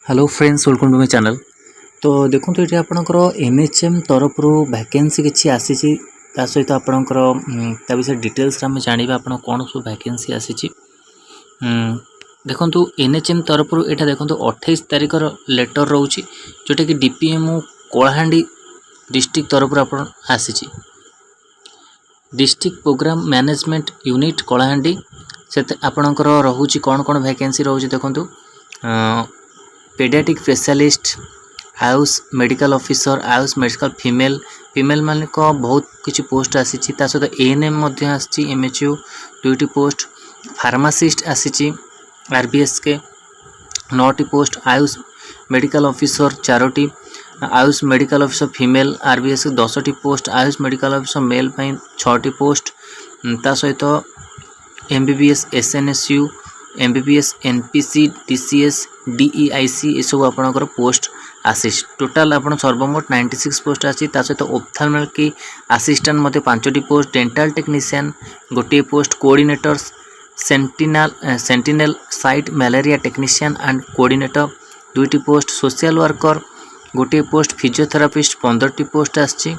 Hello friends, welcome to my channel. तो देखो ये आपणकर एनएचएम तरफ वैकेंसी किसी आसी सहित आपणकर विषय डिटेल्स आम जाना आप कौन सब वैकेंसी आसी। देखो एनएचएम तरफ यहाँ देखो 28 तारिखर लेटर रोचे जोटा कि डीपीएमओ कलाहांडी डिस्ट्रिक्ट तरफ आप आसी। District program management unit Kalahandi से आपणकर रोचे कौन कौन वैकेंसी रोचे देखो pediatric specialist, AYUSH medical officer, AYUSH medical female मान को बहुत किसी पोस्ट आसी। सहित एएनएम आसी एमएचयू 2टी पोस्ट, फार्मासिस्ट आसी आरबीएस के 9टी पोस्ट, आयुष मेडिकल ऑफिसर 4टी, AYUSH medical officer female RBS के 10टी post, AYUSH medical officer male 6टी पोस्ट, सहित MBBS SNSU, MBBS NPC DCS DEIC ये सब आपणकर पोस्ट आसी। टोटाल आपण सर्वमोट 96 पोस्ट आसी। सहित ओप्थाल्मिक असिस्टेंट 5टी post, dental technician 1 post, coordinator sentinel site malaria technician and coordinator 2टी post, social worker 1 post, physiotherapist 15टी पोस्ट आसी।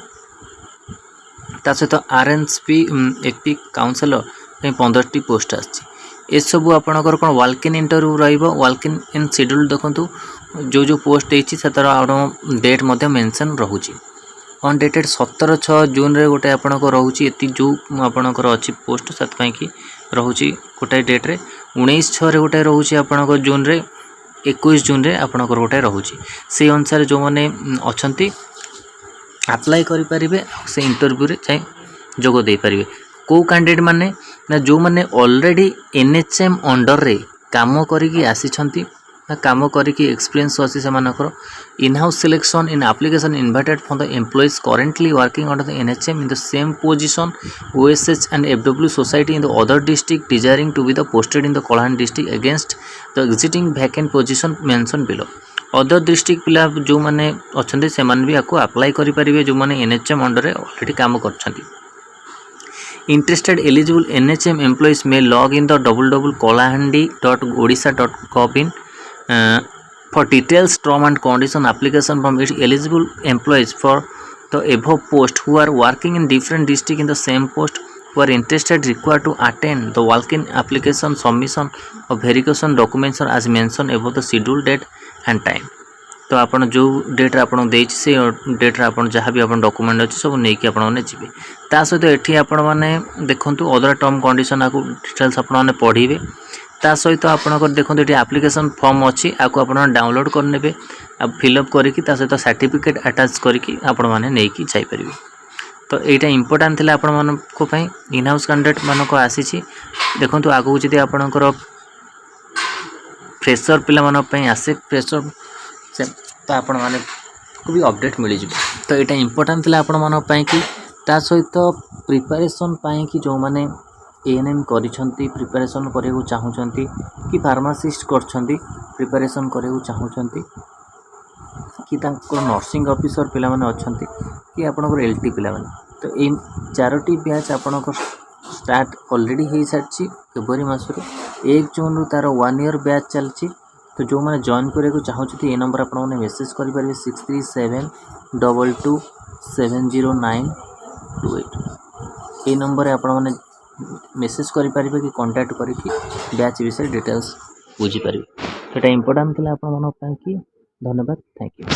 सहित आरएनपी एपी काउंसलर 15टी पोस्ट आसी। ये सब आपणकर कौन walk in interview walk in schedule देखो जो पोस्ट देती से डेट मेंशन रोचे ऑन डेटेड 17/6 जून रे गोटे आपणक रोचे ये जो आपणकर अच्छी पोस्ट से कि रोचे गोटे डेट्रे 19/6 रे गोटे रोचे आपणक जून रे 21 जून रे आपणकर गोटे रोचे से अनुसार जो मैंने अच्छा अप्लाई करें से इंटरव्यू रे जाए जोग दे पारे। को कैंडिडेट माने ना जो मैंने ऑलरेडी एनएचएम अंडर रे काम करी आसी काम करी एक्सपीरियंस अच्छी से in house selection in application invited for the employees currently working under the NHM in the same position OSH and FW society in the other district desiring to be the posted in the Kalahandi district against the existing vacant position mention below. Other district पिला जो मैंने अच्छा से भी आपको apply करेंगे जो मैंने एनएचएम अंडर रे ऑलरेडी काम कर। Interested eligible NHM employees may log in the www.kalahandi.odisha.gov in for details, term and condition application from its eligible employees for the above post who are working in different district in the same post who are interested required to attend the walk-in application submission of verification documents as mentioned above the scheduled date and time। तो आप जो डेट्रे आप से डेट्रे आप जहाँ भी आप document अच्छे सब नहीं कि आपने जी ता सहित ये आपण मैंने देखूँ अदर टर्म कंडीशन आपको डिटेल्स आपने पढ़े ता सहित आपंकर देखो ये एप्लिकेशन फॉर्म अच्छी आपको आप डाउनलोड करने फिलअप करके सहित सर्टिफिकेट अटैच करके आपण मैंने नहीं कि जापर। तो यहाँ इंपोर्टाट थी आपण मानी इन हाउस कैंडिडेट मानक आसी। देखो आगू जी आपणकर फ्रेशर पिला आसे फ्रेशर तो आपण माने को भी अपडेट मिल जाए। तो यहाँ इंपोर्टाट थी आपण मानी कि सहित प्रिपरेशन कि जो मैंने एएनएम करिसेंती प्रिपरेशन करने चाहूँगी कि फार्मासिस्ट करछंती प्रिपरेशन करने चाहूँगी कि नर्सिंग ऑफिसर पिला माने अछंती कि आपनकर एलटी पिला माने। तो ये 4टी बैच आपनकर स्टार्ट ऑलरेडी हो सारी फेब्रुआरी मासर 1 जून तार 1 ईयर बैच चलती। तो जो मैंने जॉइन करने चाहूँगी ये नंबर आपने मेसेज करेंगे 6372227098 ये नंबर आपने मेसेज करेंगे कि कांटेक्ट करके बैच विषय डिटेल्स बुझीपारे। तो ये इंपोर्टाट थी आप कि धन्यवाद, थैंक यू।